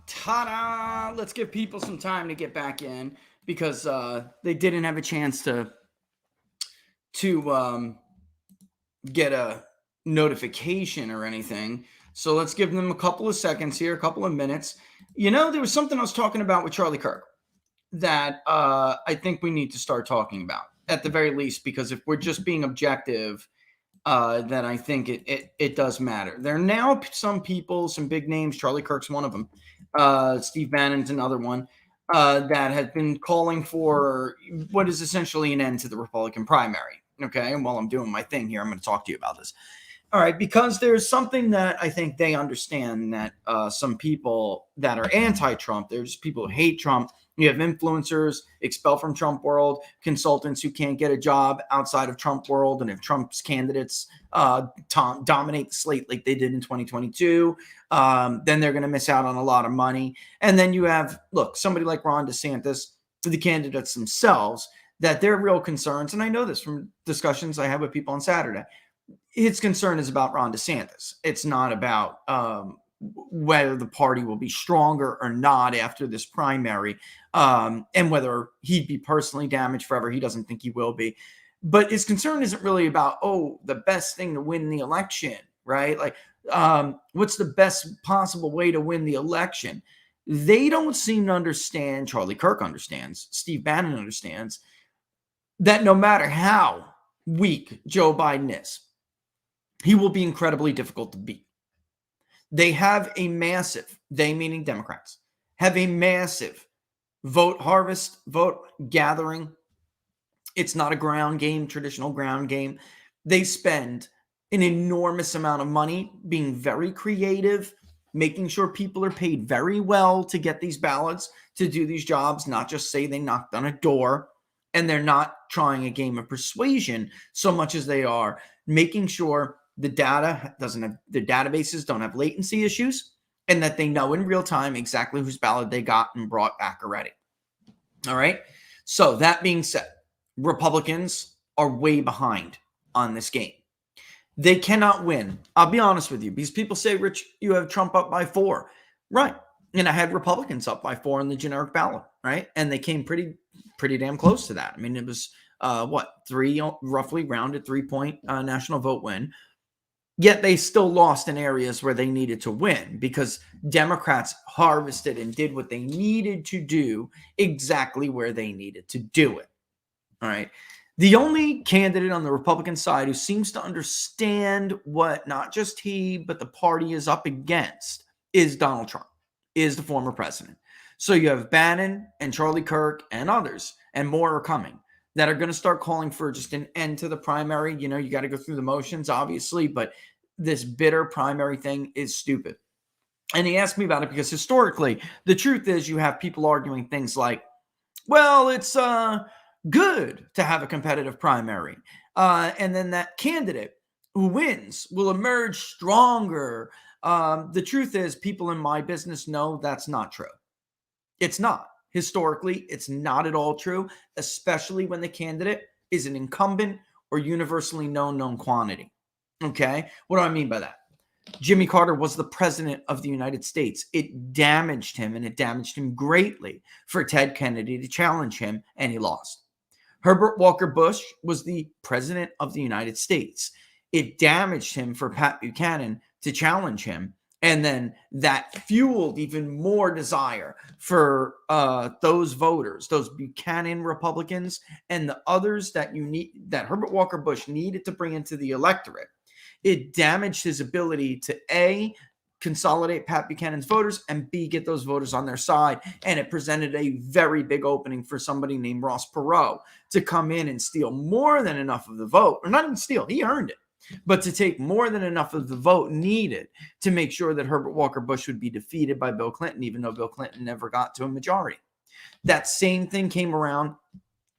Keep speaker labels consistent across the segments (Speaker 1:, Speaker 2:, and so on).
Speaker 1: Ta-da! Let's give people some time to get back in because they didn't have a chance to get a notification or anything. So let's give them a couple of seconds here, a couple of minutes. There was something I was talking about with Charlie Kirk that I think we need to start talking about at the very least, because if we're just being objective, then I think it does matter. There are now some people, some big names. Charlie Kirk's one of them. Steve Bannon's another one that has been calling for what is essentially an end to the Republican primary. Okay, and while I'm doing my thing here, I'm going to talk to you about this. All right, because there's something that I think they understand that some people that are anti-Trump, there's people who hate Trump. You have influencers expelled from Trump world, consultants who can't get a job outside of Trump world, and if Trump's candidates dominate the slate like they did in 2022, then they're going to miss out on a lot of money. And then you have, look, somebody like Ron DeSantis, the candidates themselves, that their real concerns, and I know this from discussions I had with people on Saturday, his concern is about Ron DeSantis. It's not about whether the party will be stronger or not after this primary, and whether he'd be personally damaged forever. He doesn't think he will be. But his concern isn't really about, the best thing to win the election, right? Like, what's the best possible way to win the election? They don't seem to understand, Charlie Kirk understands, Steve Bannon understands, that no matter how weak Joe Biden is, he will be incredibly difficult to beat. They have a massive, they meaning Democrats, have a massive vote harvest, vote gathering. It's not a ground game, traditional ground game. They spend an enormous amount of money being very creative, making sure people are paid very well to get these ballots, to do these jobs, not just say they knocked on a door. And they're not trying a game of persuasion so much as they are making sure the databases don't have latency issues, and that they know in real time exactly whose ballot they got and brought back already. All right. So that being said, Republicans are way behind on this game. They cannot win. I'll be honest with you, because people say, Rich, you have Trump up by 4. Right. And I had Republicans up by 4 on the generic ballot. Right. And they came pretty damn close to that. I mean, it was 3, roughly rounded 3-point national vote win. Yet they still lost in areas where they needed to win because Democrats harvested and did what they needed to do exactly where they needed to do it. All right. The only candidate on the Republican side who seems to understand what not just he, but the party is up against is Donald Trump, is the former president. So you have Bannon and Charlie Kirk and others, and more are coming, that are going to start calling for just an end to the primary. You got to go through the motions, obviously, but this bitter primary thing is stupid. And he asked me about it because historically, the truth is you have people arguing things like, well, it's good to have a competitive primary. And then that candidate who wins will emerge stronger. The truth is, people in my business know that's not true. It's not. Historically, it's not at all true, especially when the candidate is an incumbent or universally known quantity. Okay? What do I mean by that? Jimmy Carter was the president of the United States. It damaged him, and it damaged him greatly for Ted Kennedy to challenge him, and he lost. Herbert Walker Bush was the president of the United States. It damaged him for Pat Buchanan to challenge him. And then that fueled even more desire for those voters, those Buchanan Republicans, and the others that Herbert Walker Bush needed to bring into the electorate. It damaged his ability to A, consolidate Pat Buchanan's voters, and B, get those voters on their side. And it presented a very big opening for somebody named Ross Perot to come in and steal more than enough of the vote, or not even steal, he earned it. But to take more than enough of the vote needed to make sure that Herbert Walker Bush would be defeated by Bill Clinton, even though Bill Clinton never got to a majority. That same thing came around.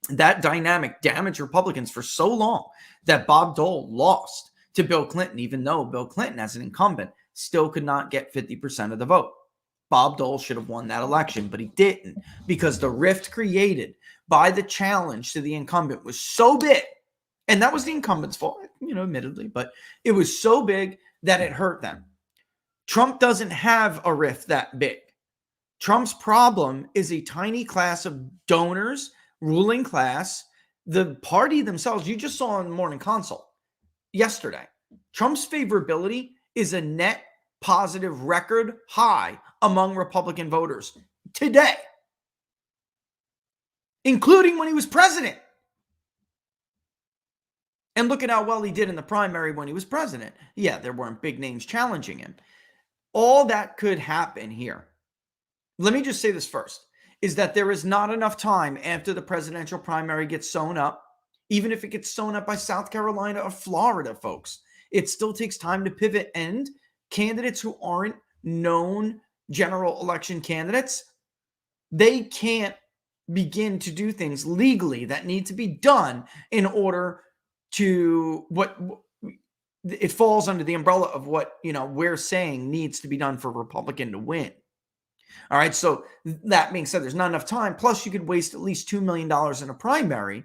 Speaker 1: That dynamic damaged Republicans for so long that Bob Dole lost to Bill Clinton, even though Bill Clinton, as an incumbent, still could not get 50% of the vote. Bob Dole should have won that election, but he didn't, because the rift created by the challenge to the incumbent was so big. And that was the incumbent's fault, admittedly, but it was so big that it hurt them. Trump doesn't have a rift that big. Trump's problem is a tiny class of donors, ruling class, the party themselves. You just saw on the Morning Consult yesterday. Trump's favorability is a net positive record high among Republican voters today, including when he was president. And look at how well he did in the primary when he was president. Yeah, there weren't big names challenging him. All that could happen here. Let me just say this first, is that there is not enough time after the presidential primary gets sewn up, even if it gets sewn up by South Carolina or Florida, folks. It still takes time to pivot, and candidates who aren't known general election candidates, they can't begin to do things legally that need to be done in order to what it falls under the umbrella of what, we're saying needs to be done for a Republican to win. All right. So that being said, there's not enough time. Plus, you could waste at least $2 million in a primary,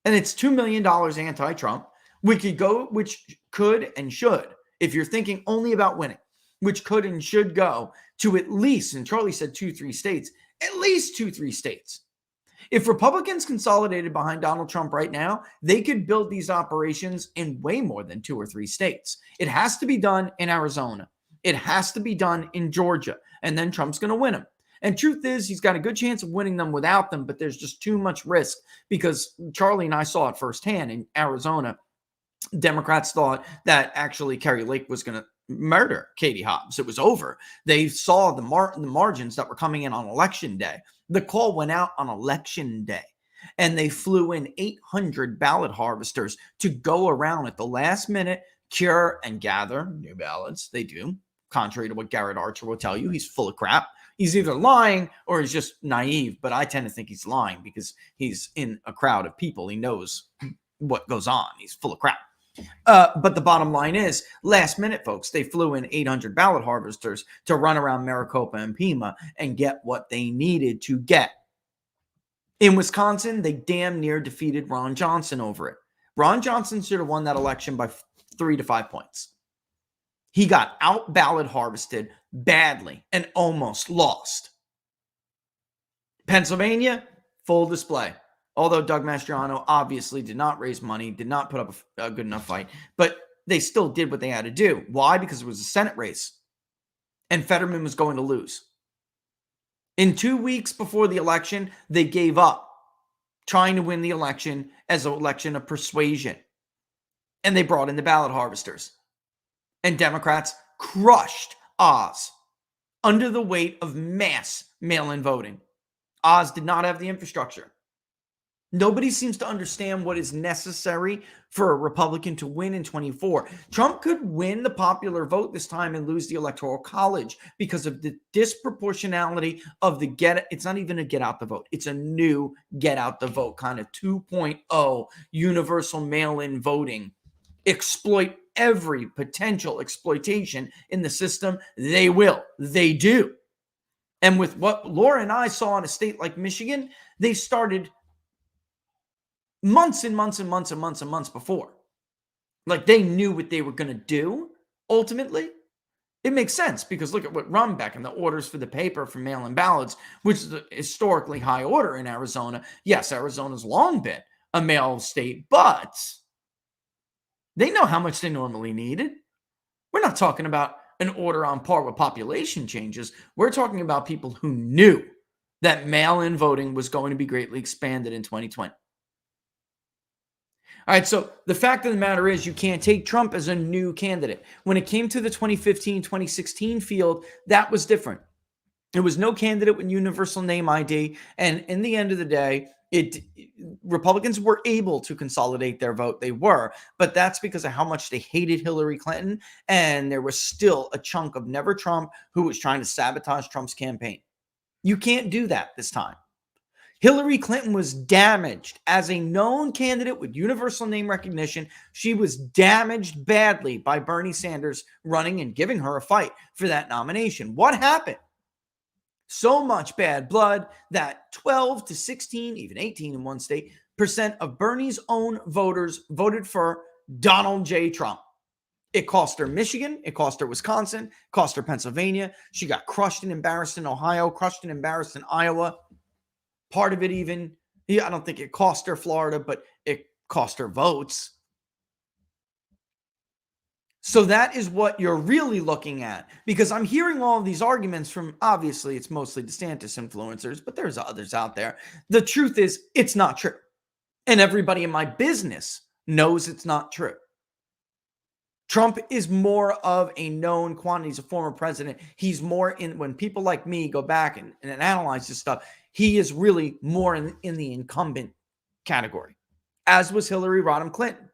Speaker 1: and it's $2 million anti-Trump. Which could and should, if you're thinking only about winning, which could and should go to at least, and Charlie said 2-3 states, at least 2-3 states. If Republicans consolidated behind Donald Trump right now, they could build these operations in way more than 2 or 3 states. It has to be done in Arizona. It has to be done in Georgia. And then Trump's going to win them. And truth is, he's got a good chance of winning them without them, but there's just too much risk because Charlie and I saw it firsthand in Arizona. Democrats thought that actually Kerry Lake was going to murder Katie Hobbs. It was over. They saw the margins that were coming in on election day. The call went out on election day, and they flew in 800 ballot harvesters to go around at the last minute, cure and gather new ballots. They do, contrary to what Garrett Archer will tell you. He's full of crap. He's either lying or he's just naive, but I tend to think he's lying because he's in a crowd of people. He knows what goes on. He's full of crap. But the bottom line is, last minute, folks, they flew in 800 ballot harvesters to run around Maricopa and Pima and get what they needed to get. In Wisconsin, they damn near defeated Ron Johnson over it. Ron Johnson should have won that election by 3 to 5 points. He got out ballot harvested badly and almost lost. Pennsylvania, full display. Although Doug Mastriano obviously did not raise money, did not put up a good enough fight, but they still did what they had to do. Why? Because it was a Senate race, and Fetterman was going to lose. In 2 weeks before the election, they gave up trying to win the election as an election of persuasion, and they brought in the ballot harvesters. And Democrats crushed Oz under the weight of mass mail-in voting. Oz did not have the infrastructure. Nobody seems to understand what is necessary for a Republican to win in 24. Trump could win the popular vote this time and lose the Electoral College because of the disproportionality of it's not even a get out the vote. It's a new get out the vote, kind of 2.0 universal mail-in voting. Exploit every potential exploitation in the system. They will. They do. And with what Laura and I saw in a state like Michigan, they started months and months and months and months and months before. Like, they knew what they were going to do, ultimately. It makes sense because look at what Rumbeck and the orders for the paper for mail-in ballots, which is a historically high order in Arizona. Yes, Arizona's long been a mail state, but they know how much they normally needed. We're not talking about an order on par with population changes. We're talking about people who knew that mail-in voting was going to be greatly expanded in 2020. All right, so the fact of the matter is you can't take Trump as a new candidate. When it came to the 2015, 2016 field, that was different. There was no candidate with universal name ID, and in the end of the day, Republicans were able to consolidate their vote. They were, but that's because of how much they hated Hillary Clinton, and there was still a chunk of Never Trump who was trying to sabotage Trump's campaign. You can't do that this time. Hillary Clinton was damaged as a known candidate with universal name recognition. She was damaged badly by Bernie Sanders running and giving her a fight for that nomination. What happened? So much bad blood that 12 to 16, even 18 in one state, % of Bernie's own voters voted for Donald J. Trump. It cost her Michigan. It cost her Wisconsin. Cost her Pennsylvania. She got crushed and embarrassed in Ohio, crushed and embarrassed in Iowa. Part of it even, I don't think it cost her Florida, but it cost her votes. So that is what you're really looking at, because I'm hearing all of these arguments from, obviously, it's mostly DeSantis influencers, but there's others out there. The truth is, it's not true. And everybody in my business knows it's not true. Trump is more of a known quantity. He's a former president. He's more in, when people like me go back and analyze this stuff, he is really more in the incumbent category, as was Hillary Rodham Clinton.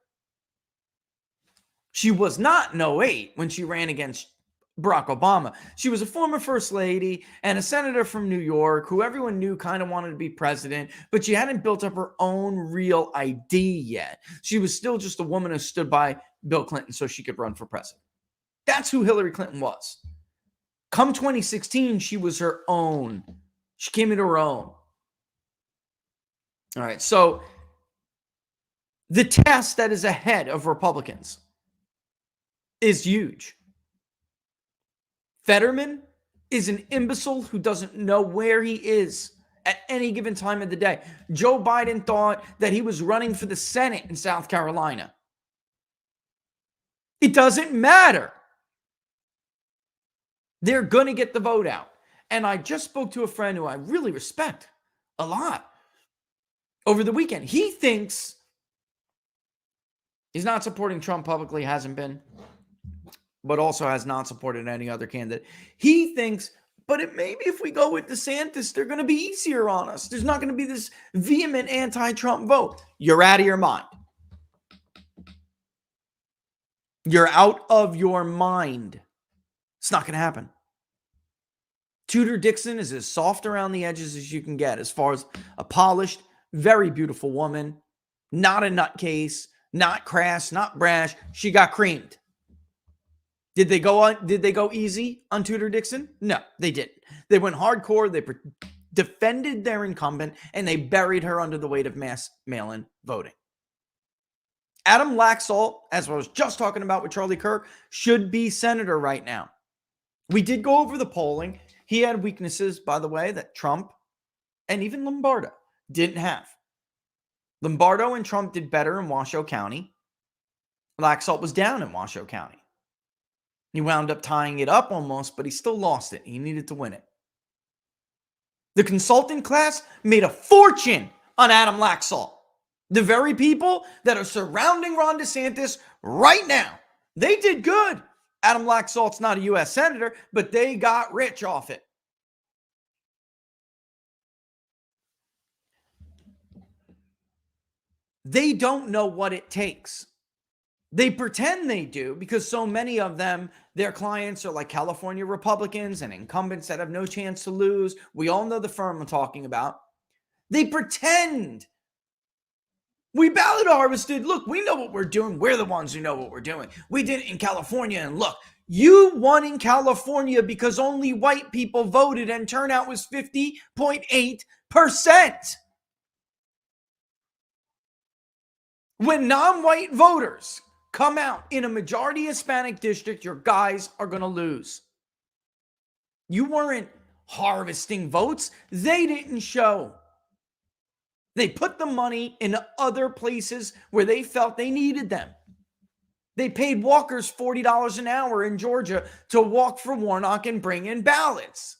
Speaker 1: She was not in 08 when she ran against Barack Obama. She was a former first lady and a senator from New York who everyone knew kind of wanted to be president, but she hadn't built up her own real ID yet. She was still just a woman who stood by Bill Clinton so she could run for president. That's who Hillary Clinton was. Come 2016, she was her own. She came into her own. All right, so the task that is ahead of Republicans is huge. Fetterman is an imbecile who doesn't know where he is at any given time of the day. Joe Biden thought that he was running for the Senate in South Carolina. It doesn't matter. They're going to get the vote out. And I just spoke to a friend who I really respect a lot over the weekend. He thinks he's not supporting Trump publicly, hasn't been, but also has not supported any other candidate. He thinks, but maybe if we go with DeSantis, they're going to be easier on us. There's not going to be this vehement anti-Trump vote. You're out of your mind. You're out of your mind. It's not going to happen. Tudor Dixon is as soft around the edges as you can get, as far as a polished, very beautiful woman, not a nutcase, not crass, not brash. She got creamed. Did they go easy on Tudor Dixon? No, they didn't. They went hardcore. They defended their incumbent, and they buried her under the weight of mass mail-in voting. Adam Laxalt, as I was just talking about with Charlie Kirk, should be senator right now. We did go over the polling. He had weaknesses, by the way, that Trump and even Lombardo didn't have. Lombardo and Trump did better in Washoe County. Laxalt was down in Washoe County. He wound up tying it up almost, but he still lost it. He needed to win it. The consultant class made a fortune on Adam Laxalt. The very people that are surrounding Ron DeSantis right now, they did good. Adam Laxalt's not a U.S. senator, but they got rich off it. They don't know what it takes. They pretend they do because so many of them, their clients are like California Republicans and incumbents that have no chance to lose. We all know the firm I'm talking about. They pretend. We ballot harvested. Look, we know what we're doing. We're the ones who know what we're doing. We did it in California. And look, you won in California because only white people voted and turnout was 50.8%. When non-white voters come out in a majority Hispanic district, your guys are going to lose. You weren't harvesting votes. They didn't show. They put the money in other places where they felt they needed them. They paid walkers $40 an hour in Georgia to walk for Warnock and bring in ballots.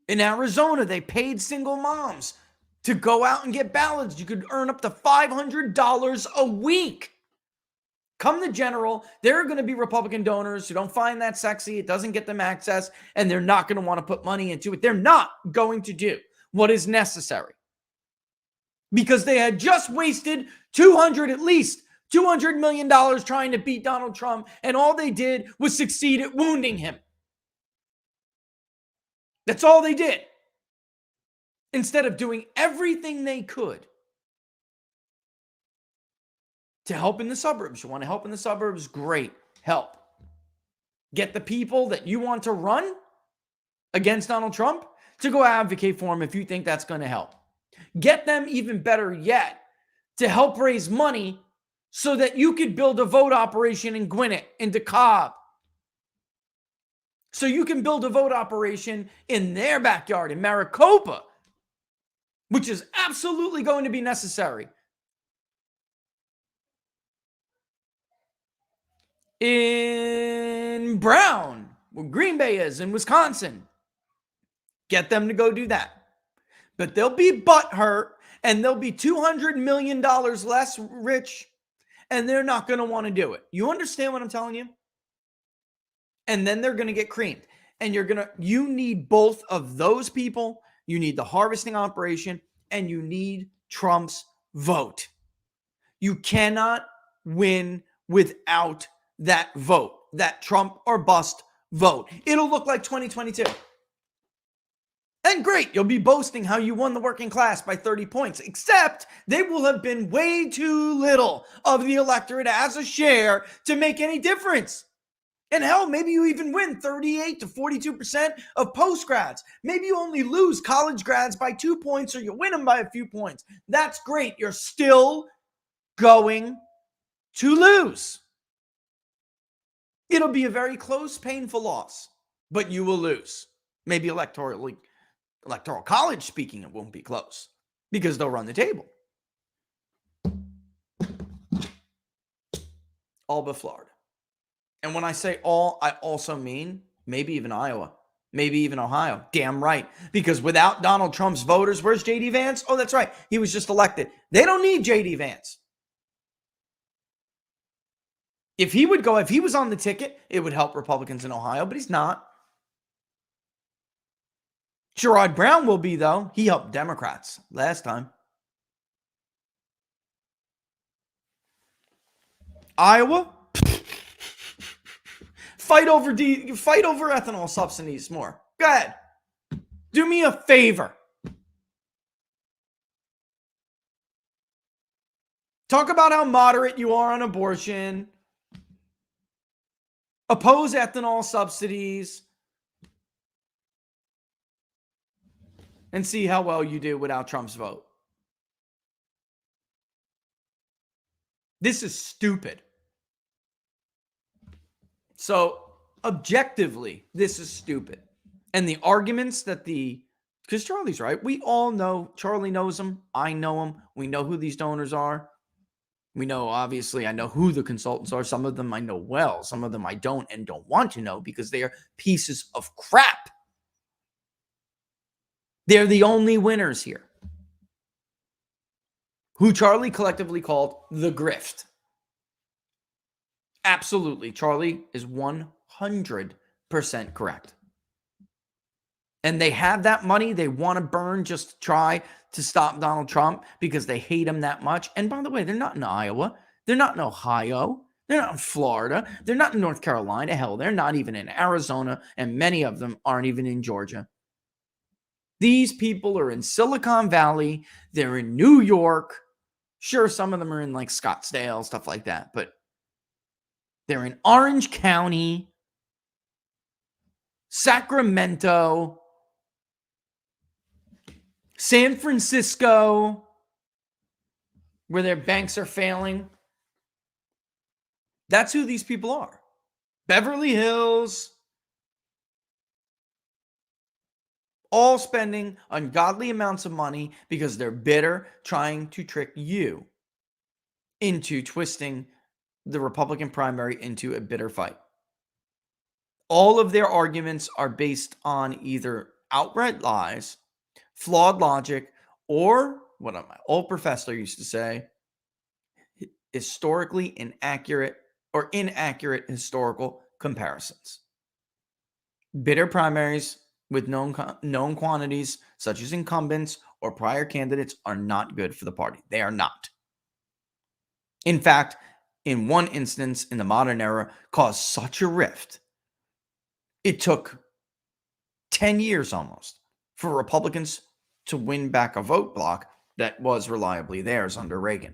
Speaker 1: In Arizona, they paid single moms to go out and get ballots. You could earn up to $500 a week. Come the general, there are going to be Republican donors who don't find that sexy. It doesn't get them access, and they're not going to want to put money into it. They're not going to do what is necessary because they had just wasted at least $200 million trying to beat Donald Trump, and all they did was succeed at wounding him. That's all they did. Instead of doing everything they could to help in the suburbs. You want to help in the suburbs? Great. Help. Get the people that you want to run against Donald Trump to go advocate for him if you think that's going to help. Get them, even better yet, to help raise money so that you could build a vote operation in Gwinnett, in DeKalb. So you can build a vote operation in their backyard, in Maricopa, which is absolutely going to be necessary. In Brown, where Green Bay is, in Wisconsin. Get them to go do that. But they'll be butthurt, and they'll be $200 million less rich, and they're not going to want to do it. You understand what I'm telling you? And then they're going to get creamed. And you need both of those people. You need the harvesting operation, and you need Trump's vote. You cannot win without that vote, that Trump or bust vote. It'll look like 2022. And great, you'll be boasting how you won the working class by 30 points, except they will have been way too little of the electorate as a share to make any difference. And hell, maybe you even win 38 to 42% of post-grads. Maybe you only lose college grads by 2 points, or you win them by a few points. That's great. You're still going to lose. It'll be a very close, painful loss, but you will lose. Maybe electoral college speaking, it won't be close because they'll run the table. All but Florida. And when I say all, I also mean maybe even Iowa, maybe even Ohio. Damn right. Because without Donald Trump's voters, where's J.D. Vance? Oh, that's right. He was just elected. They don't need J.D. Vance. If he was on the ticket, it would help Republicans in Ohio, but he's not. Sherrod Brown will be, though. He helped Democrats last time. Iowa? Fight over ethanol subsidies more. Go ahead. Do me a favor. Talk about how moderate you are on abortion. Oppose ethanol subsidies. And see how well you do without Trump's vote. This is stupid. So, objectively, this is stupid. And the arguments because Charlie's right. We all know, Charlie knows them. I know them. We know who these donors are. We know, obviously, I know who the consultants are. Some of them I know well. Some of them I don't and don't want to know because they are pieces of crap. They're the only winners here. Who Charlie collectively called the grift. Absolutely. Charlie is 100% correct. And they have that money they want to burn just to try to stop Donald Trump because they hate him that much. And by the way, they're not in Iowa. They're not in Ohio. They're not in Florida. They're not in North Carolina. Hell, they're not even in Arizona. And many of them aren't even in Georgia. These people are in Silicon Valley. They're in New York. Sure, some of them are in like Scottsdale, stuff like that. But they're in Orange County, Sacramento, San Francisco, where their banks are failing. That's who these people are. Beverly Hills. All spending ungodly amounts of money because they're bitter, trying to trick you into twisting the Republican primary into a bitter fight. All of their arguments are based on either outright lies, flawed logic, or what my old professor used to say, historically inaccurate or inaccurate historical comparisons. Bitter primaries with known quantities, such as incumbents or prior candidates, are not good for the party. They are not. In fact, in one instance in the modern era, caused such a rift, it took 10 years almost for Republicans to win back a vote block that was reliably theirs under Reagan.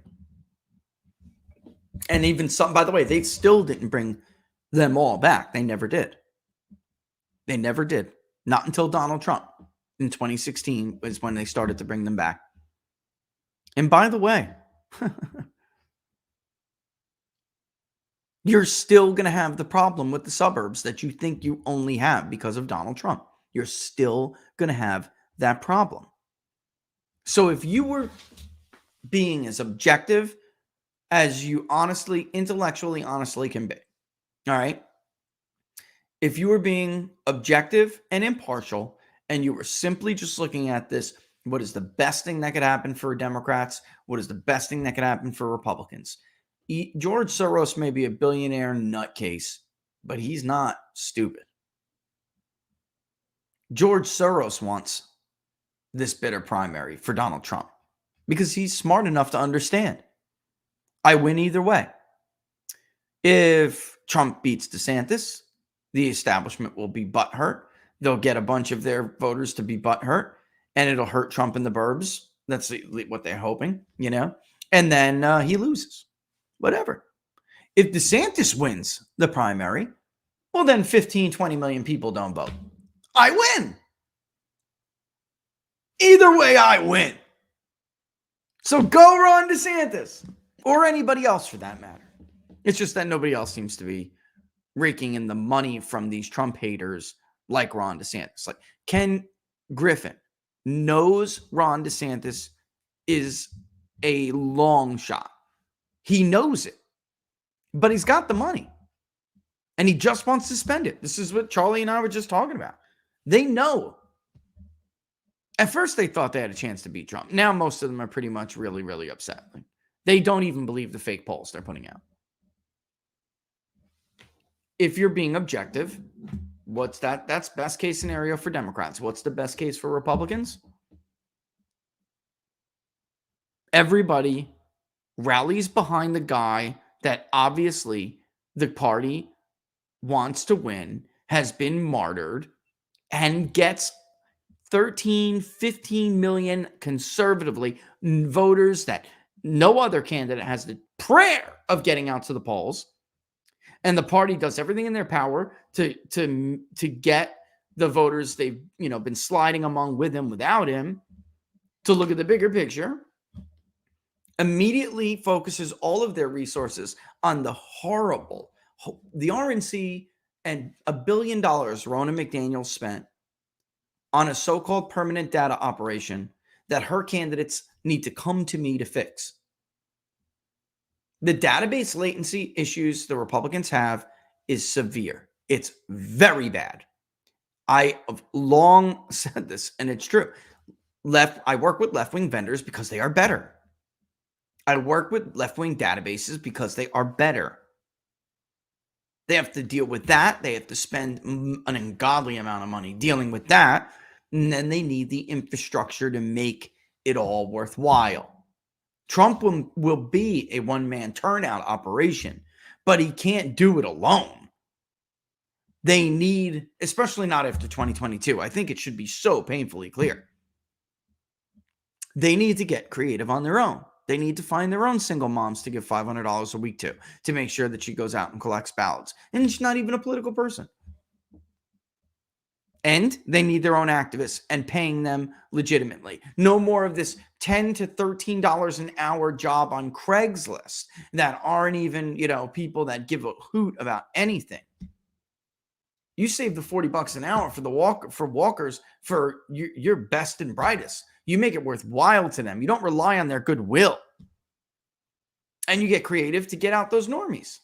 Speaker 1: And even some, by the way, they still didn't bring them all back. They never did. They never did. Not until Donald Trump in 2016 was when they started to bring them back. And by the way, You're still going to have the problem with the suburbs that you think you only have because of Donald Trump. You're still going to have that problem. So if you were being as objective as you intellectually honestly can be, all right? If you were being objective and impartial and you were simply just looking at this, what is the best thing that could happen for Democrats? What is the best thing that could happen for Republicans? George Soros may be a billionaire nutcase, but he's not stupid. George Soros wants this bitter primary for Donald Trump because he's smart enough to understand. I win either way. If Trump beats DeSantis, the establishment will be butthurt. They'll get a bunch of their voters to be butthurt, and it'll hurt Trump in the burbs. That's what they're hoping, And then he loses. Whatever. If DeSantis wins the primary, well, then 15, 20 million people don't vote. I win. Either way, I win. So go Ron DeSantis, or anybody else for that matter. It's just that nobody else seems to be raking in the money from these Trump haters like Ron DeSantis. Like Ken Griffin knows Ron DeSantis is a long shot. He knows it, but he's got the money and he just wants to spend it. This is what Charlie and I were just talking about. They know. At first, they thought they had a chance to beat Trump. Now, most of them are pretty much really, really upset. They don't even believe the fake polls they're putting out. If you're being objective, what's that? That's best case scenario for Democrats. What's the best case for Republicans? Everybody rallies behind the guy that obviously the party wants to win, has been martyred, and gets 13, 15 million conservatively voters that no other candidate has the prayer of getting out to the polls. And the party does everything in their power to get the voters they've been sliding among with him, without him, to look at the bigger picture. Immediately focuses all of their resources on the RNC and $1 billion Ronna McDaniel spent on a so-called permanent data operation that her candidates need to come to me to fix. The database latency issues the Republicans have is severe. It's very bad. I have long said this, and it's true. I work with left-wing vendors because they are better. I work with left-wing databases because they are better. They have to deal with that. They have to spend an ungodly amount of money dealing with that. And then they need the infrastructure to make it all worthwhile. Trump will be a one-man turnout operation, but he can't do it alone. They need, especially not after 2022, I think it should be so painfully clear. They need to get creative on their own. They need to find their own single moms to give $500 a week to make sure that she goes out and collects ballots. And she's not even a political person. And they need their own activists and paying them legitimately. No more of this $10 to $13 an hour job on Craigslist that aren't even, people that give a hoot about anything. You save the $40 an hour for walkers for your best and brightest. You make it worthwhile to them. You don't rely on their goodwill. And you get creative to get out those normies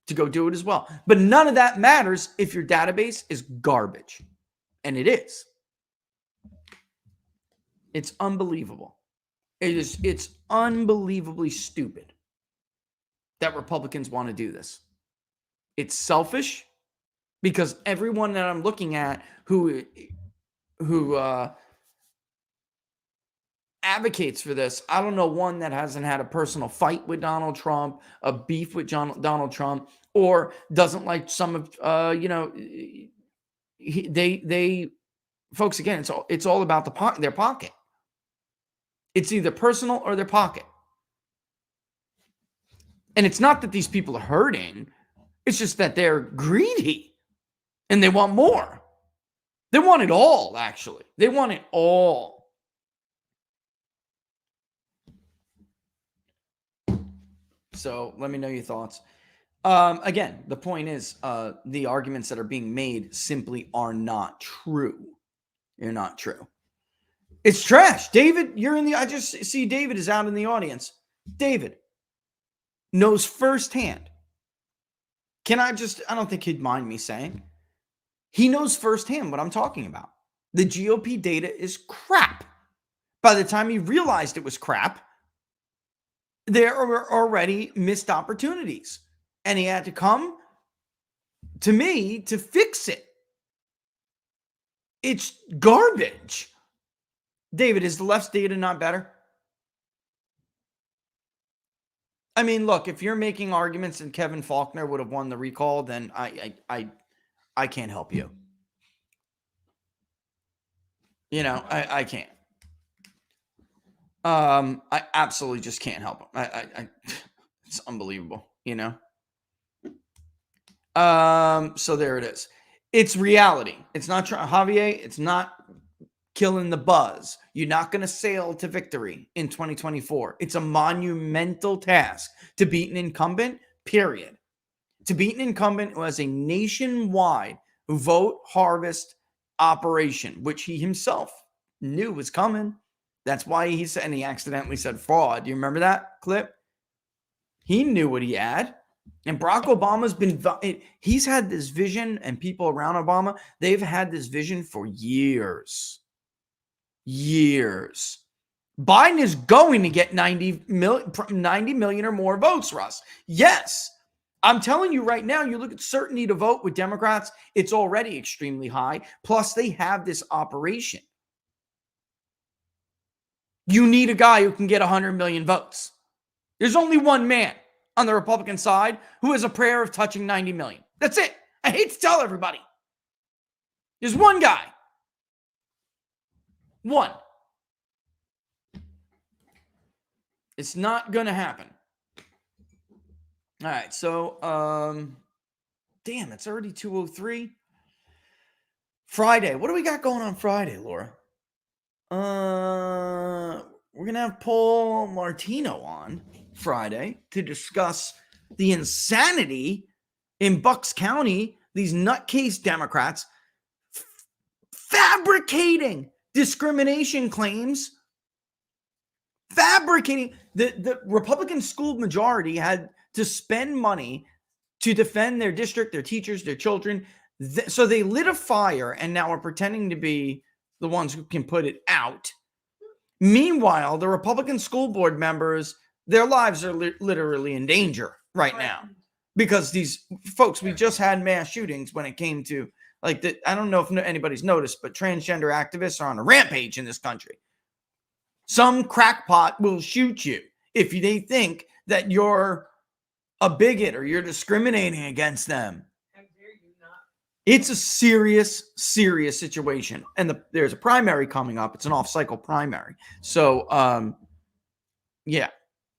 Speaker 1: to go do it as well. But none of that matters if your database is garbage. And it is. It's unbelievable. It's unbelievably stupid that Republicans want to do this. It's selfish because everyone that I'm looking at who advocates for this, I don't know one that hasn't had a personal fight with Donald Trump, a beef with Donald Trump, or doesn't like some of they folks, again, it's all about their pocket. It's either personal or their pocket. And it's not that these people are hurting. It's just that they're greedy and they want more. They want it all, actually. They want it all. So let me know your thoughts. Again, the point is, the arguments that are being made simply are not true. They're not true. It's trash. David, you're in the, I just see David is out in the audience. David knows firsthand. I don't think he'd mind me saying. He knows firsthand what I'm talking about. The GOP data is crap. By the time he realized it was crap, there were already missed opportunities. And he had to come to me to fix it. It's garbage. David, is the left's data not better? I mean, look, if you're making arguments that Kevin Faulconer would have won the recall, then I can't help you. You know, I can't. I absolutely just can't help him. It's unbelievable, you know. So there it is. It's reality. It's not Javier. It's not killing the buzz. You're not going to sail to victory in 2024. It's a monumental task to beat an incumbent, period. To beat an incumbent who has a nationwide vote harvest operation, which he himself knew was coming. That's why he said, and he accidentally said fraud. Do you remember that clip? He knew what he had. And Barack Obama's he's had this vision, and people around Obama, they've had this vision for years. Years. Biden is going to get 90 million or more votes, Russ. Yes. I'm telling you right now, you look at certainty to vote with Democrats, it's already extremely high. Plus, they have this operation. You need a guy who can get 100 million votes. There's only one man on the Republican side who has a prayer of touching 90 million. That's it. I hate to tell everybody. There's one guy. One. It's not going to happen. All right. So, damn, it's already 2:03. Friday. What do we got going on Friday, Laura? We're going to have Paul Martino on Friday to discuss the insanity in Bucks County, these nutcase Democrats fabricating discrimination claims, fabricating. The Republican school majority had to spend money to defend their district, their teachers, their children. So they lit a fire and now are pretending to be the ones who can put it out. Meanwhile, the Republican school board members, their lives are literally in danger right now because these folks, we just had mass shootings when it came to I don't know if anybody's noticed, but transgender activists are on a rampage in this country. Some crackpot will shoot you if they think that you're a bigot or you're discriminating against them. It's a serious, serious situation. And there's a primary coming up. It's an off-cycle primary. So, yeah,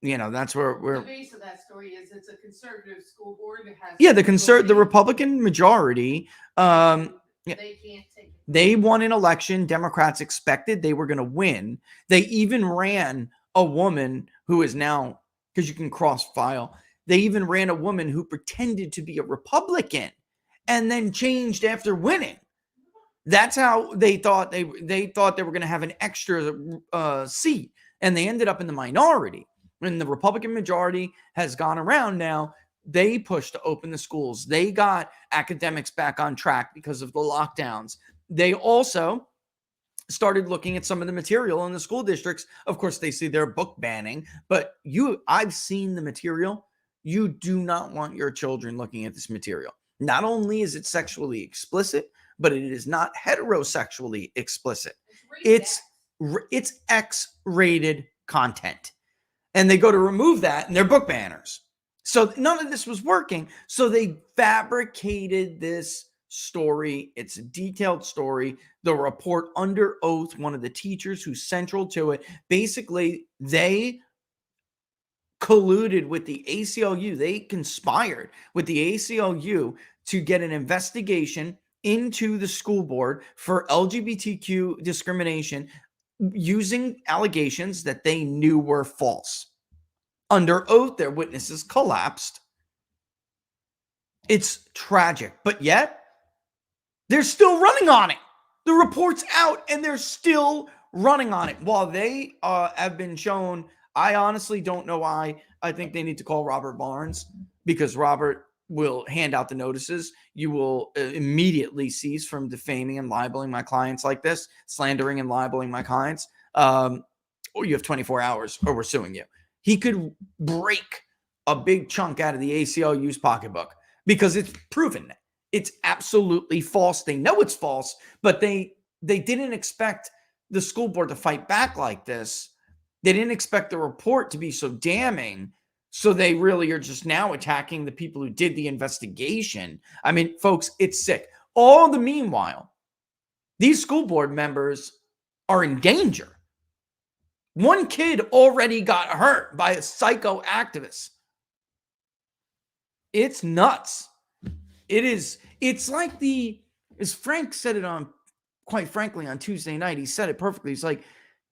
Speaker 1: that's where we're.
Speaker 2: The base of that story is it's a conservative school board that has.
Speaker 1: Yeah, the Republican majority.
Speaker 2: They can't take it.
Speaker 1: They won an election. Democrats expected they were going to win. They even ran a woman who is now, because you can cross-file, they even ran a woman who pretended to be a Republican and then changed after winning. That's how they thought they were going to have an extra seat, and they ended up in the minority. When the Republican majority has gone around now, they pushed to open the schools. They got academics back on track because of the lockdowns. They also started looking at some of the material in the school districts. Of course, they see their book banning, but I've seen the material. You do not want your children looking at this material. Not only is it sexually explicit, but it is not heterosexually explicit. It's X-rated content. And they go to remove that and they're book banners. So none of this was working. So they fabricated this story. It's a detailed story. The report under oath, one of the teachers who's central to it, basically they colluded with the ACLU. They conspired with the ACLU to get an investigation into the school board for LGBTQ discrimination using allegations that they knew were false. Under oath, their witnesses collapsed. It's tragic, but yet they're still running on it. The report's out and they're still running on it. While they have been shown, I honestly don't know why. I think they need to call Robert Barnes, because Robert will hand out the notices. You will immediately cease from defaming and libeling my clients like this, slandering and libeling my clients. Or you have 24 hours or we're suing you. He could break a big chunk out of the ACLU's pocketbook because it's proven it's absolutely false. They know it's false, but they didn't expect the school board to fight back like this. They didn't expect the report to be so damning. So they really are just now attacking the people who did the investigation. I mean, folks, it's sick. All the meanwhile, these school board members are in danger. One kid already got hurt by a psycho activist. It's nuts. It's like as Frank said it on, quite frankly, on Tuesday night, he said it perfectly. He's like,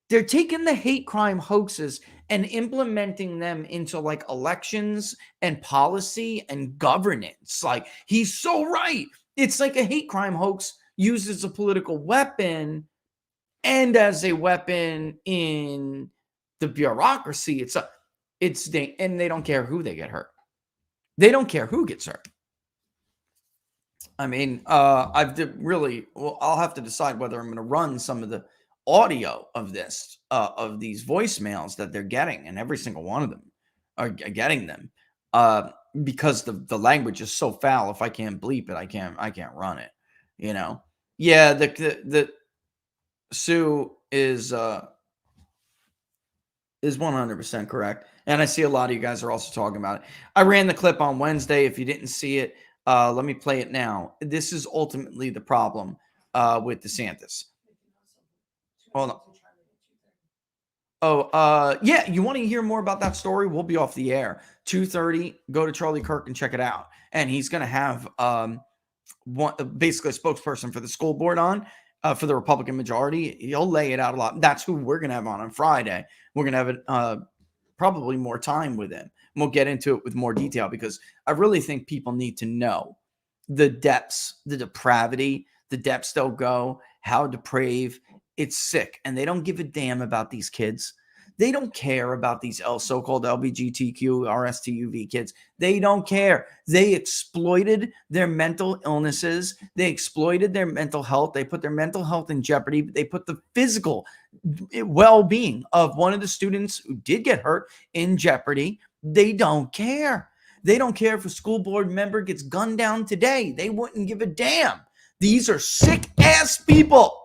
Speaker 1: they're taking the hate crime hoaxes and implementing them into like elections and policy and governance. Like, he's so right. It's like a hate crime hoax used as a political weapon and as a weapon in the bureaucracy. And they don't care who they get hurt. They don't care who gets hurt. I mean, I'll have to decide whether I'm going to run some of the audio of this, of these voicemails that they're getting, and every single one of them are getting them, because the language is so foul. If I can't bleep it, I can't run it. You know, yeah. The Sue is 100% correct, and I see a lot of you guys are also talking about it. I ran the clip on Wednesday. If you didn't see it, let me play it now. This is ultimately the problem with DeSantis. Hold on. Oh, yeah. You want to hear more about that story? We'll be off the air 2:30. Go to Charlie Kirk and check it out. And he's going to have basically a spokesperson for the school board on for the Republican majority. He'll lay it out a lot. That's who we're going to have on Friday. We're going to have probably more time with him. We'll get into it with more detail, because I really think people need to know the depths, the depravity, the depths they'll go, how depraved. It's sick. And they don't give a damn about these kids. They don't care about these so-called LGBTQ, RSTUV kids. They don't care. They exploited their mental illnesses. They exploited their mental health. They put their mental health in jeopardy. They put the physical well-being of one of the students who did get hurt in jeopardy. They don't care. They don't care if a school board member gets gunned down today. They wouldn't give a damn. These are sick-ass people.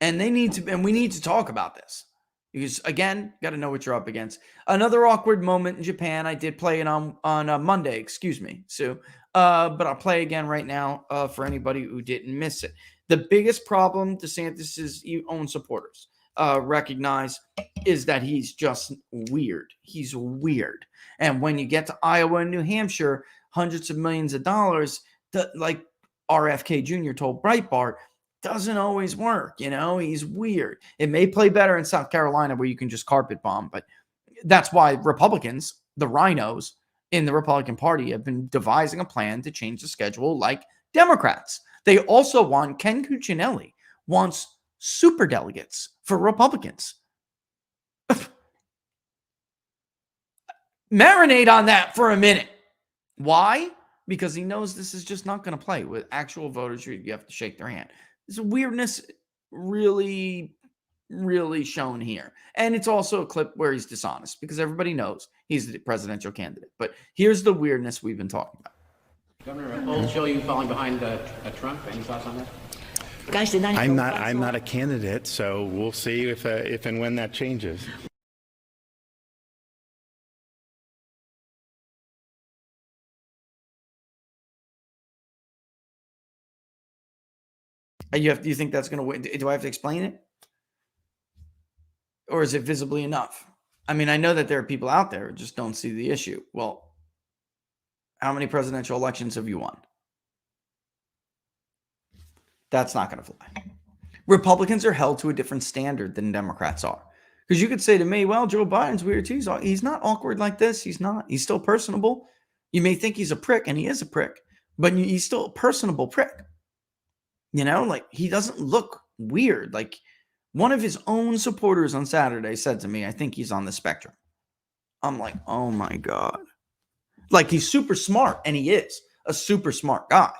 Speaker 1: And we need to talk about this, because, again, got to know what you're up against. Another awkward moment in Japan. I did play it on Monday, excuse me, Sue. But I'll play again right now for anybody who didn't miss it. The biggest problem DeSantis' own supporters recognize is that he's just weird. He's weird. And when you get to Iowa and New Hampshire, hundreds of millions of dollars, like RFK Jr. told Breitbart, doesn't always work. He's weird. It may play better in South Carolina, where you can just carpet bomb, but that's why Republicans, the rhinos in the Republican Party, have been devising a plan to change the schedule like Democrats. They also want, Ken Cuccinelli wants superdelegates for Republicans. Marinate on that for a minute. Why? Because he knows this is just not going to play with actual voters. You have to shake their hand. This weirdness really, really shown here. And it's also a clip where he's dishonest, because everybody knows he's the presidential candidate. But here's the weirdness we've been talking about.
Speaker 3: Governor, polls show you falling behind Trump. Any thoughts on that?
Speaker 4: Guys, did not
Speaker 5: I'm not a candidate, so we'll see if and when that changes.
Speaker 1: You think that's going to win? Do I have to explain it? Or is it visibly enough? I mean, I know that there are people out there who just don't see the issue. Well, how many presidential elections have you won? That's not going to fly. Republicans are held to a different standard than Democrats are. Because you could say to me, well, Joe Biden's weird too. He's not awkward like this. He's not. He's still personable. You may think he's a prick, and he is a prick, but he's still a personable prick. Like he doesn't look weird. Like one of his own supporters on Saturday said to me, I think he's on the spectrum. I'm like, oh my God. Like he's super smart, and he is a super smart guy.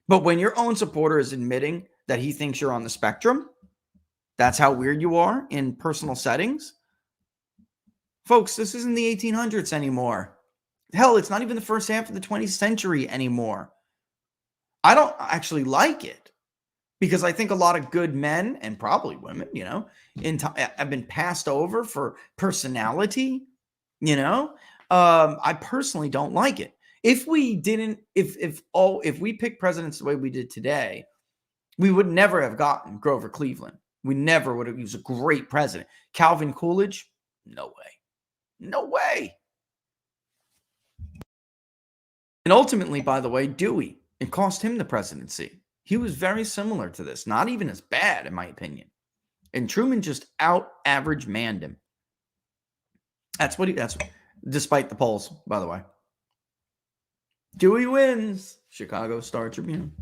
Speaker 1: But when your own supporter is admitting that he thinks you're on the spectrum, that's how weird you are in personal settings. Folks, this isn't the 1800s anymore. Hell, it's not even the first half of the 20th century anymore. I don't actually like it because I think a lot of good men and probably women, have been passed over for personality. I personally don't like it. If we didn't, if we picked presidents the way we did today, we would never have gotten Grover Cleveland. We never would have. He was a great president. Calvin Coolidge, no way. No way. And ultimately, by the way, Dewey, it cost him the presidency. He was very similar to this. Not even as bad, in my opinion. And Truman just out-average manned him. That's despite the polls, by the way. Dewey wins. Chicago Star-Tribune.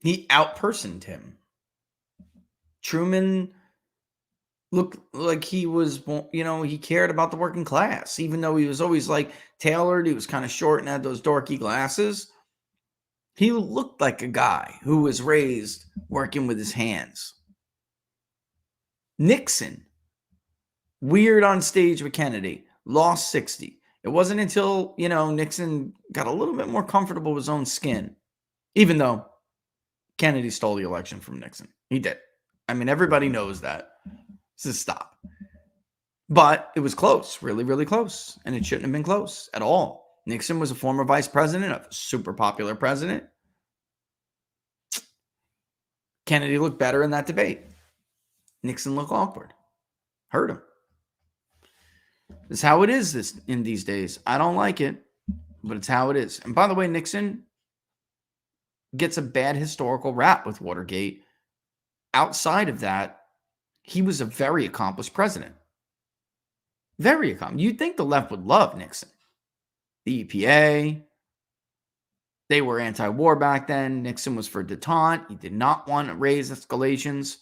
Speaker 1: He outpersoned him. Truman looked like he was, he cared about the working class, even though he was always like tailored. He was kind of short and had those dorky glasses. He looked like a guy who was raised working with his hands. Nixon, weird on stage with Kennedy, lost 60. It wasn't until, Nixon got a little bit more comfortable with his own skin, even though Kennedy stole the election from Nixon. He did. I mean, everybody knows that. This is stop. But it was close, really, really close. And it shouldn't have been close at all. Nixon was a former vice president, a super popular president. Kennedy looked better in that debate. Nixon looked awkward. Hurt him. This is how it is in these days. I don't like it, but it's how it is. And by the way, Nixon gets a bad historical rap with Watergate. Outside of that, he was a very accomplished president. Very accomplished. You'd think the left would love Nixon. The EPA, they were anti-war back then. Nixon was for détente. He did not want to raise escalations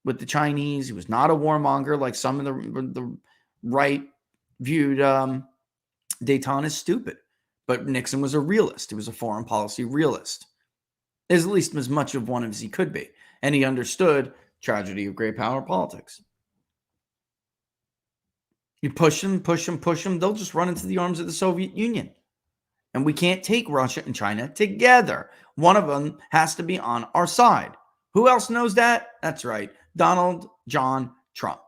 Speaker 1: with the Chinese. He was not a warmonger like some of the right viewed détente as stupid. But Nixon was a realist. He was a foreign policy realist. At least as much of one as he could be. And he understood tragedy of great power politics. You push them, they'll just run into the arms of the Soviet Union. And we can't take Russia and China together. One of them has to be on our side. Who else knows that? That's right. Donald John Trump,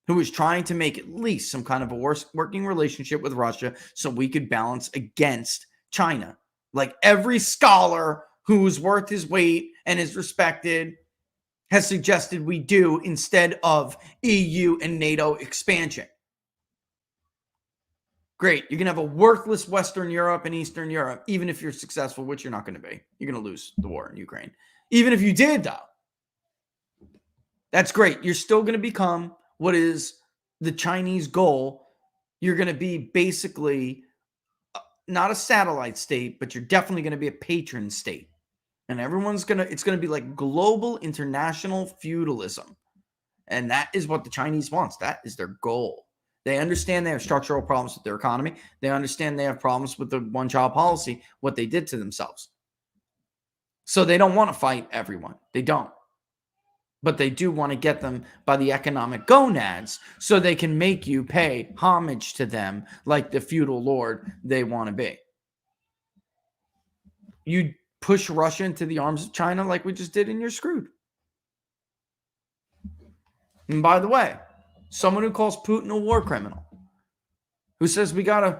Speaker 1: who is trying to make at least some kind of a working relationship with Russia so we could balance against China. Like every scholar who's worth his weight and is respected has suggested we do instead of EU and NATO expansion. Great. You're going to have a worthless Western Europe and Eastern Europe, even if you're successful, which you're not going to be. You're going to lose the war in Ukraine. Even if you did, though, that's great. You're still going to become what is the Chinese goal. You're going to be basically not a satellite state, but you're definitely going to be a patron state. And it's going to be like global international feudalism. And that is what the Chinese wants. That is their goal. They understand they have structural problems with their economy. They understand they have problems with the one-child policy, what they did to themselves. So they don't want to fight everyone. They don't. But they do want to get them by the economic gonads so they can make you pay homage to them like the feudal lord they want to be. You push Russia into the arms of China like we just did and you're screwed. And by the way, someone who calls Putin a war criminal, who says we got to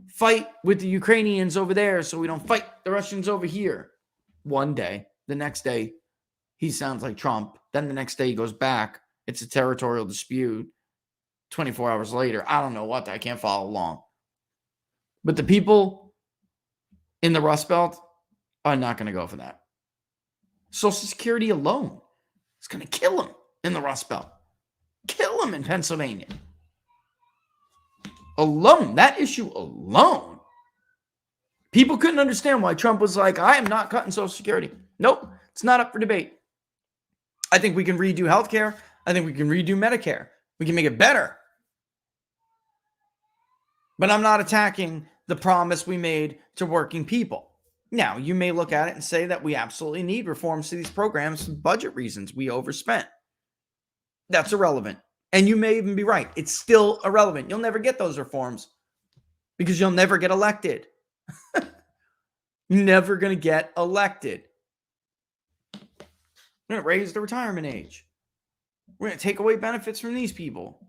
Speaker 1: fight with the Ukrainians over there so we don't fight the Russians over here. One day, the next day, he sounds like Trump. Then the next day he goes back. It's a territorial dispute. 24 hours later, I don't know what. I can't follow along. But the people in the Rust Belt are not going to go for that. Social Security alone is going to kill them in the Rust Belt. Kill them in Pennsylvania. alone, that issue alone, people couldn't understand why Trump was like, I am not cutting Social Security. Nope, it's not up for debate. I think we can redo healthcare. I think we can redo Medicare. We can make it better. But I'm not attacking the promise we made to working people. Now, you may look at it and say that we absolutely need reforms to these programs for budget reasons. We overspent. That's irrelevant. And you may even be right. It's still irrelevant. You'll never get those reforms because you'll never get elected. You're never going to get elected. We're going to raise the retirement age. We're going to take away benefits from these people.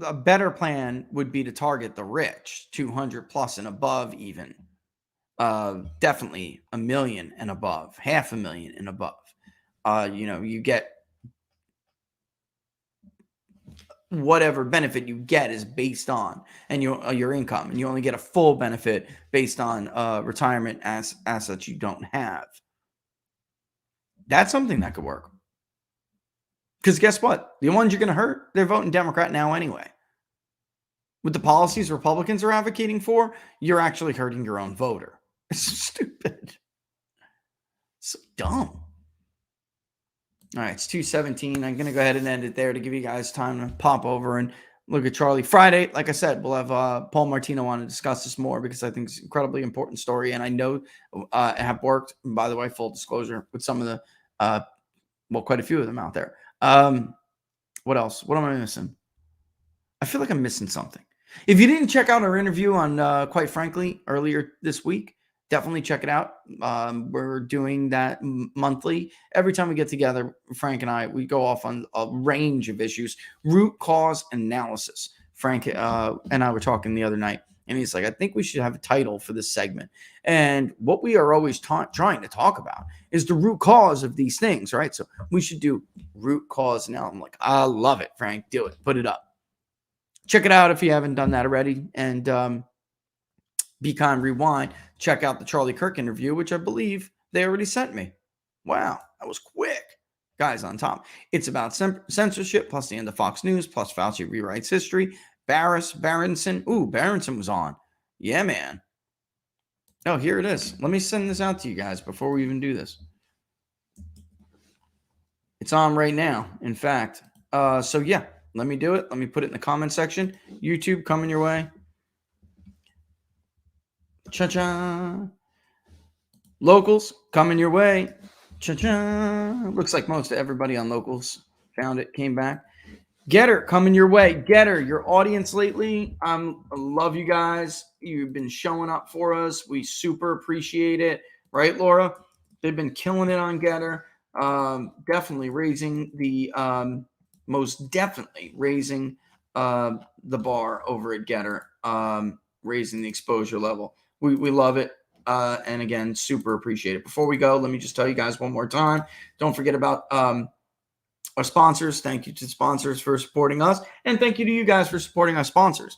Speaker 1: A better plan would be to target the rich, 200 plus and above even. Definitely $1 million and above, $500,000 and above. You get whatever benefit you get is based on and your income, and you only get a full benefit based on retirement assets you don't have. That's something that could work. Because guess what? The ones you're going to hurt, they're voting Democrat now anyway. With the policies Republicans are advocating for, you're actually hurting your own voter. It's so stupid. So dumb. All right, it's 2:17. I'm going to go ahead and end it there to give you guys time to pop over and look at Charlie. Friday, like I said, we'll have Paul Martino on to discuss this more because I think it's an incredibly important story. And I know I have worked, by the way, full disclosure, with some of the, quite a few of them out there. What else? What am I missing? I feel like I'm missing something. If you didn't check out our interview on, quite frankly, earlier this week, definitely check it out. We're doing that monthly. Every time we get together, Frank and I, we go off on a range of issues, root cause analysis. Frank and I were talking the other night, and he's like, I think we should have a title for this segment. And what we are always trying to talk about is the root cause of these things, right? So we should do root cause now. I'm like, I love it, Frank. Do it. Put it up. Check it out if you haven't done that already. And Be Kind Rewind. Check out the Charlie Kirk interview, which I believe they already sent me. Wow, that was quick. Guys on top. It's about censorship, plus the end of Fox News, plus Fauci rewrites history. Berenson. Ooh, Berenson was on. Yeah, man. Oh, here it is. Let me send this out to you guys before we even do this. It's on right now, in fact. So, yeah, let me do it. Let me put it in the comment section. YouTube coming your way. Cha-cha. Locals coming your way. Cha-cha. Looks like most of everybody on Locals found it, came back. Getter coming your way. Getter, your audience lately. I love you guys. You've been showing up for us. We super appreciate it. Right, Laura? They've been killing it on Getter. Definitely raising the most definitely raising the bar over at Getter. Raising the exposure level. We love it. And again, super appreciate it. Before we go, let me just tell you guys one more time. Don't forget about our sponsors. Thank you to sponsors for supporting us. And thank you to you guys for supporting our sponsors.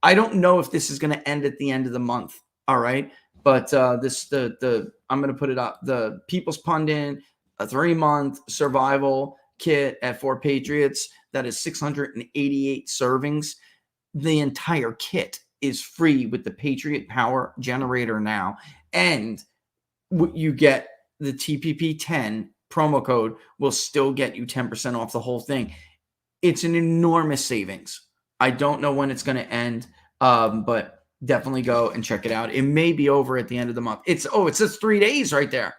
Speaker 1: I don't know if this is going to end at the end of the month. All right. But I'm going to put it up. The People's Pundit, a 3-month survival kit for Patriots. That is 688 servings. The entire kit is free with the Patriot Power Generator now. And you get the TPP10 promo code will still get you 10% off the whole thing. It's an enormous savings. I don't know when it's going to end, but definitely go and check it out. It may be over at the end of the month. It says 3 days right there.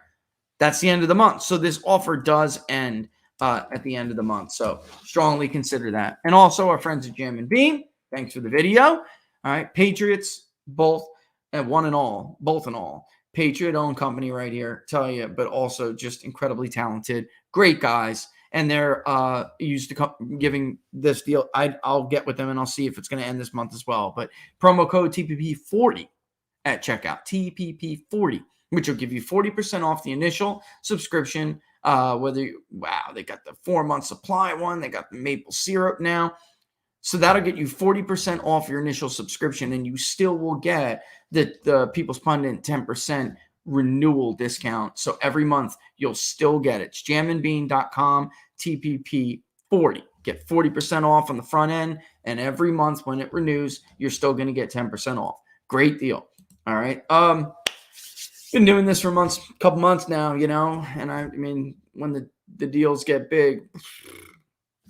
Speaker 1: That's the end of the month. So this offer does end at the end of the month. So strongly consider that. And also our friends at Jam and Beam. Thanks for the video. All right. Patriots, both and both and all. Patriot-owned company right here, tell you, but also just incredibly talented, great guys. And they're used to giving this deal. I'll get with them and I'll see if it's going to end this month as well. But promo code TPP40 at checkout, TPP40, which will give you 40% off the initial subscription. They got the 4-month supply one. They got the maple syrup now. So that'll get you 40% off your initial subscription, and you still will get the People's Pundit 10% renewal discount. So every month you'll still get it. It's jamandbean.com, TPP40. 40. Get 40% off on the front end, and every month when it renews, you're still going to get 10% off. Great deal. All right. Been doing this for months, couple months now, and I mean, when the deals get big,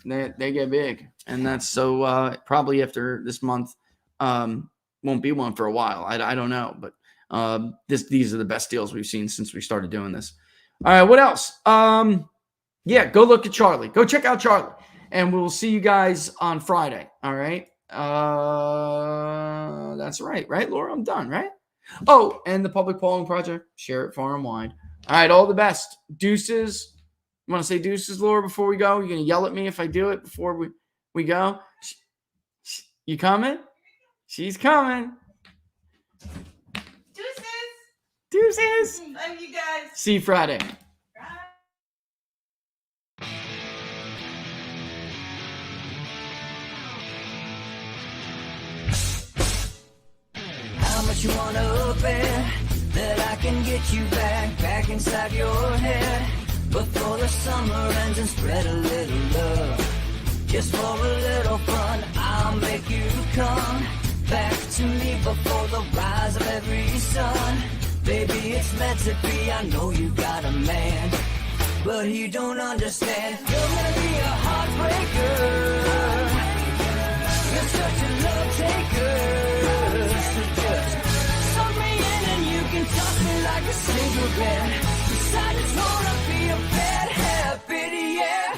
Speaker 1: they get big, and that's so probably after this month won't be one for a while. I don't know, but these are the best deals we've seen since we started doing this. All right, what else? Yeah, go look at Charlie. Go check out Charlie, and we'll see you guys on Friday. All right. That's right, Laura? I'm done, right? Oh, and the public polling project, share it far and wide. All right, all the best. Deuces. You want to say deuces, Laura, before we go? You're going to yell at me if I do it before we go? You coming? She's coming. Deuces.
Speaker 2: Love you guys.
Speaker 1: See you Friday.
Speaker 4: How much you wanna bet that I can get you back inside your head before the summer ends and spread a little love. Just for a little fun, I'll make you come back to me before the rise of every sun. Baby, it's meant to be, I know you got a man, but he don't understand. You're gonna be a heartbreaker. You're such a love taker. So just suck me in and you can toss me like a cigarette. 'Cause I just wanna be a bad habit, yeah.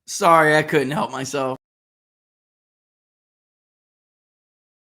Speaker 1: Sorry, I couldn't help myself.